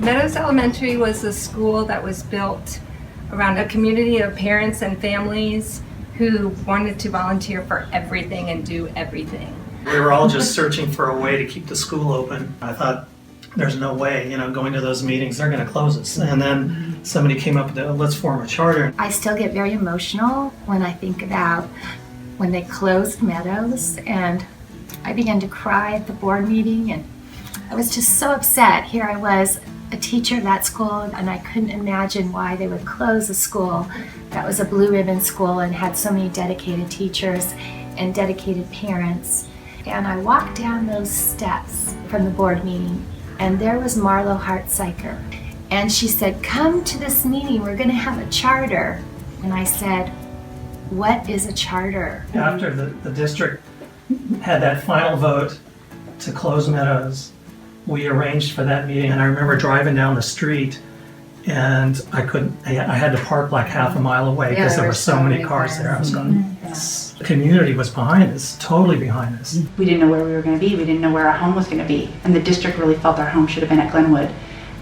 Meadows Elementary was a school that was built around a community of parents and families who wanted to volunteer for everything and do everything. We were all just searching for a way to keep the school open. I thought, there's no way, going to those meetings, they're going to close us. And then somebody came up with, let's form a charter. I still get very emotional when I think about when they closed Meadows, and I began to cry at the board meeting, and I was just so upset. Here I was, a teacher of that school, and I couldn't imagine why they would close a school that was a blue ribbon school and had so many dedicated teachers and dedicated parents. And I walked down those steps from the board meeting, and there was Marlo Hartziker. And she said, come to this meeting, we're gonna have a charter. And I said, what is a charter? After the district had that final vote to close Meadows, we arranged for that meeting, and I remember driving down the street, and I had to park like half a mile away because there were so many cars there. I was going, the community was behind us, totally behind us. We didn't know where we were going to be. We didn't know where our home was going to be. And the district really felt our home should have been at Glenwood,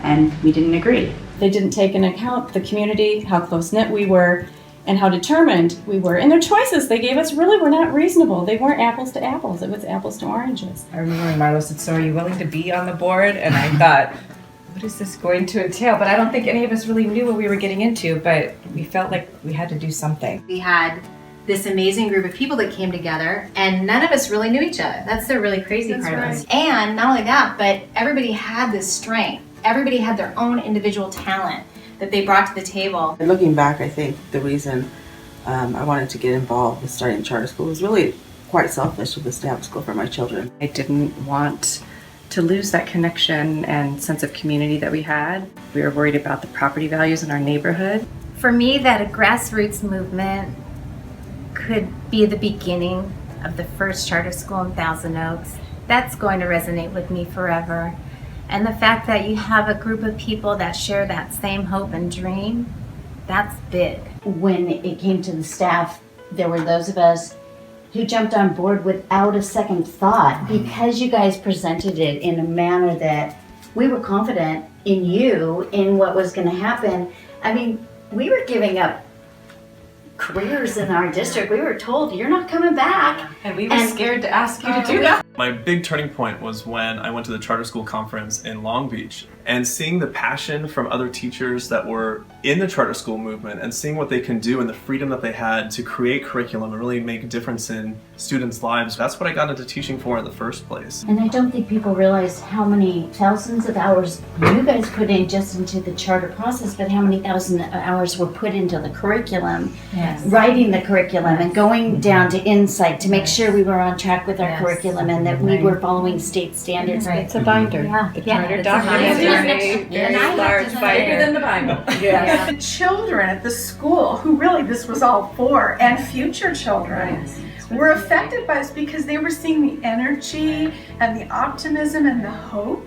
and we didn't agree. They didn't take into account the community, how close-knit we were, and how determined we were. And their choices they gave us really were not reasonable. They weren't apples to apples. It was apples to oranges. I remember when Marlo said, so are you willing to be on the board? And I thought, what is this going to entail? But I don't think any of us really knew what we were getting into, but we felt like we had to do something. We had this amazing group of people that came together, and none of us really knew each other. That's the really crazy part of this. And not only that, but everybody had this strength. Everybody had their own individual talent that they brought to the table. And looking back, I think the reason I wanted to get involved with starting charter school was really quite selfish with the Staff School for my children. I didn't want to lose that connection and sense of community that we had. We were worried about the property values in our neighborhood. For me, that a grassroots movement could be the beginning of the first charter school in Thousand Oaks. That's going to resonate with me forever. And the fact that you have a group of people that share that same hope and dream, that's big. When it came to the staff, there were those of us who jumped on board without a second thought because you guys presented it in a manner that we were confident in you, in what was going to happen. I mean, we were giving up careers in our district. We were told, you're not coming back. And we were scared to ask you to do that. My big turning point was when I went to the Charter School Conference in Long Beach, and seeing the passion from other teachers that were in the charter school movement and seeing what they can do and the freedom that they had to create curriculum and really make a difference in students' lives. That's what I got into teaching for in the first place. And I don't think people realize how many thousands of hours you guys put in just into the charter process, but how many thousand hours were put into the curriculum, writing the curriculum and going down to Insight to make sure we were on track with our curriculum and that we were following state standards. It's a binder. The charter document is a very large binder. Bigger than the Bible. The children at the school, who really this was all for, and future children, were affected by this because they were seeing the energy and the optimism and the hope.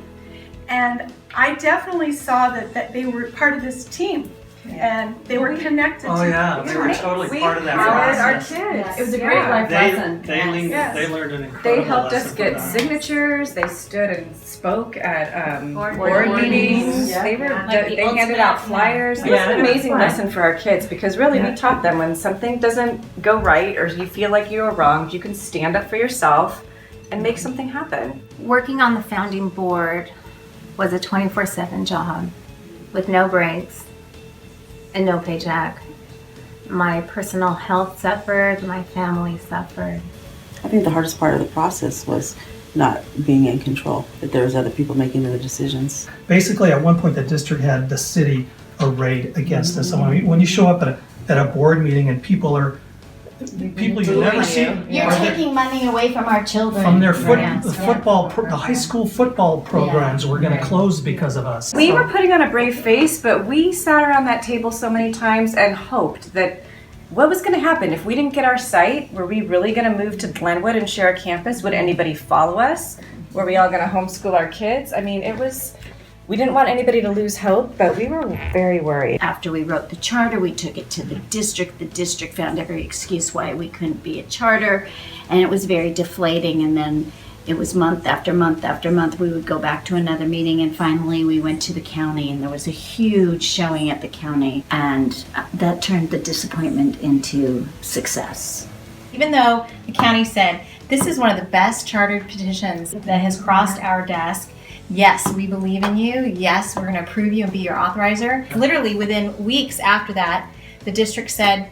And I definitely saw that they were part of this team. And they were connected to They were totally part of that Our process. kids. It was a great life lesson. They learned an incredible They helped us lesson get from that. signatures. They stood and spoke at Board meetings. meetings. They handed out flyers. It was an amazing lesson for our kids because really we taught them when something doesn't go right or you feel like you are wronged, you can stand up for yourself and make something happen. Working on the founding board was a 24/7 job with no breaks and no paycheck. My personal health suffered, my family suffered. I think the hardest part of the process was not being in control, that there was other people making the decisions. Basically, at one point, the district had the city arrayed against us. So when you show up at a board meeting and people you never see You're taking money away from our children. from their the high school football programs were going to close because of us. We were putting on a brave face, but we sat around that table so many times and hoped that what was going to happen if we didn't get our site? Were we really going to move to Glenwood and share a campus? Would anybody follow us? Were we all going to homeschool our kids? I mean, we didn't want anybody to lose hope, but we were very worried. After we wrote the charter, we took it to the district. The district found every excuse why we couldn't be a charter, and it was very deflating. And then It was month after month after month. We would go back to another meeting, and finally we went to the county, and there was a huge showing at the county, and that turned the disappointment into success. Even though the county said, this is one of the best chartered petitions that has crossed our desk, yes, we believe in you, yes, we're going to approve you and be your authorizer. Literally within weeks after that, the district said,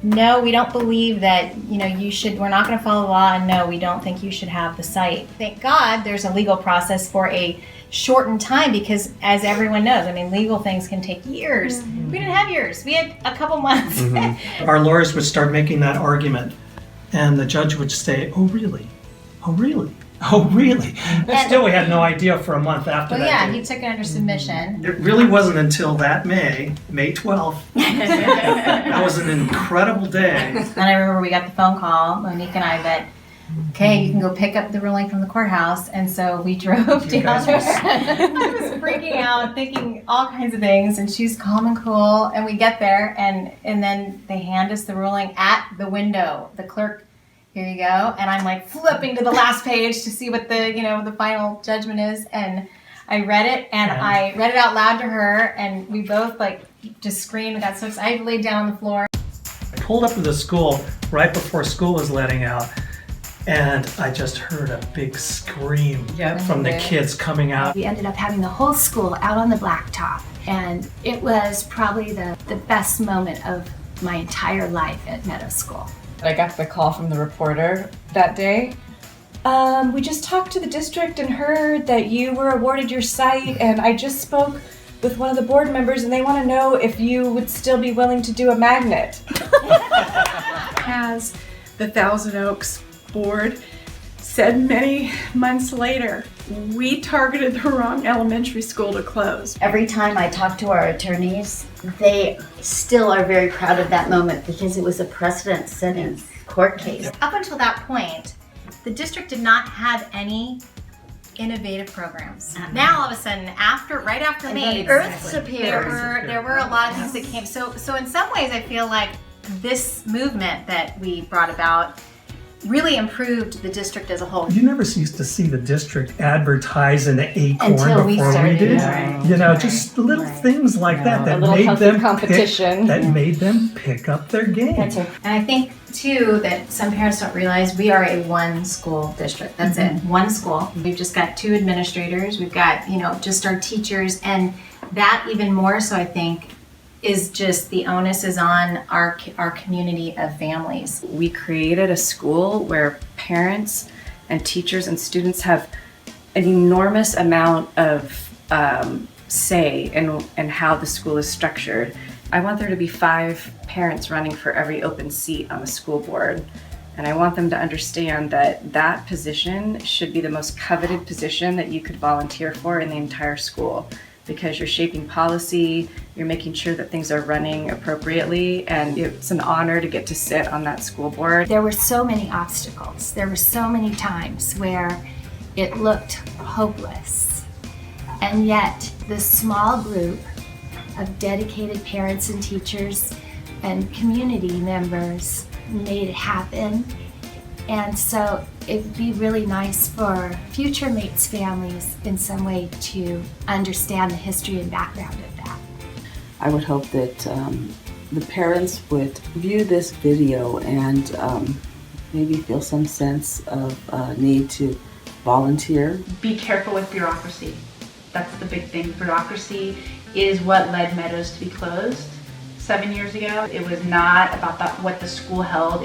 no, we don't believe that, we're not going to follow the law, and no, we don't think you should have the site. Thank God there's a legal process for a shortened time, because as everyone knows, legal things can take years. We didn't have years. We had a couple months. Our lawyers would start making that argument, and the judge would say, oh, really? Oh, really? Oh, really? And still, we had no idea for a month after Well, that yeah, date. he took it under submission. It really wasn't until that May 12th. That was an incredible day. And I remember we got the phone call, Monique and I, that, okay, you can go pick up the ruling from the courthouse. And so we drove down there. I was freaking out, thinking all kinds of things, and she's calm and cool. And we get there, and then they hand us the ruling at the window. The clerk, here you go. And I'm like flipping to the last page to see what the final judgment is. And I read it, and I read it out loud to her, and we both just screamed and got so excited. I laid down on the floor. I pulled up to the school right before school was letting out, and I just heard a big scream from the kids coming out. We ended up having the whole school out on the blacktop, and it was probably the best moment of my entire life at Meadow School. I got the call from the reporter that day. We just talked to the district and heard that you were awarded your site, and I just spoke with one of the board members, and they want to know if you would still be willing to do a magnet. As the Thousand Oaks board said many months later, we targeted the wrong elementary school to close. Every time I talk to our attorneys, they still are very proud of that moment because it was a precedent-setting court case. Up until that point, the district did not have any innovative programs. Now all of a sudden, right after May, Earth's appeared. there were a lot of things that came. So in some ways, I feel like this movement that we brought about really improved the district as a whole. You never used to see the district advertise in the Acorn Until we before started, we did. right. Just little things like that a little made healthy them competition. made them pick up their game. And I think too that some parents don't realize we are a one school district. That's it, one school. We've just got 2 administrators. We've got just our teachers, and that even more so I think is just the onus is on our community of families. We created a school where parents and teachers and students have an enormous amount of say in how the school is structured. I want there to be 5 parents running for every open seat on the school board. And I want them to understand that that position should be the most coveted position that you could volunteer for in the entire school, because you're shaping policy, you're making sure that things are running appropriately, and it's an honor to get to sit on that school board. There were so many obstacles. There were so many times where it looked hopeless. And yet, this small group of dedicated parents and teachers and community members made it happen. And so it'd be really nice for future mates families in some way to understand the history and background of that. I would hope that the parents would view this video and maybe feel some sense of need to volunteer. Be careful with bureaucracy. That's the big thing. Bureaucracy is what led Meadows to be closed 7 years ago. It was not about what the school held.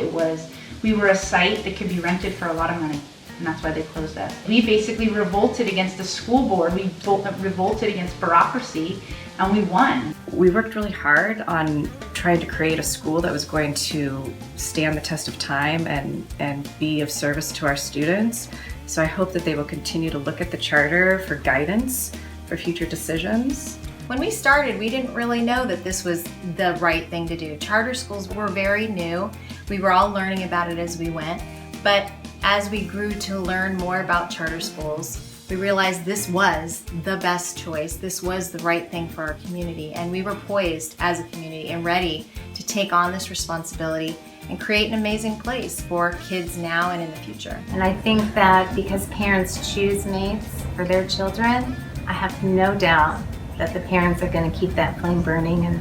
We were a site that could be rented for a lot of money, and that's why they closed us. We basically revolted against the school board. We revolted against bureaucracy, and we won. We worked really hard on trying to create a school that was going to stand the test of time and be of service to our students. So I hope that they will continue to look at the charter for guidance for future decisions. When we started, we didn't really know that this was the right thing to do. Charter schools were very new. We were all learning about it as we went. But as we grew to learn more about charter schools, we realized this was the best choice. This was the right thing for our community. And we were poised as a community and ready to take on this responsibility and create an amazing place for kids now and in the future. And I think that because parents choose mates for their children, I have no doubt that the parents are going to keep that flame burning, and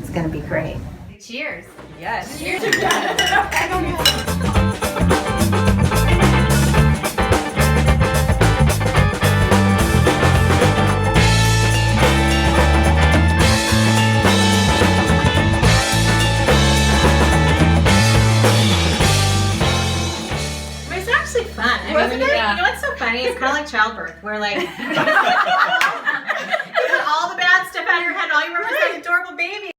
it's going to be great. Cheers. Yes. Cheers. It's actually fun. I mean, when you know what's so funny? It's kind of like childbirth, where like you put all the bad stuff out of your head, and all you remember is that adorable baby.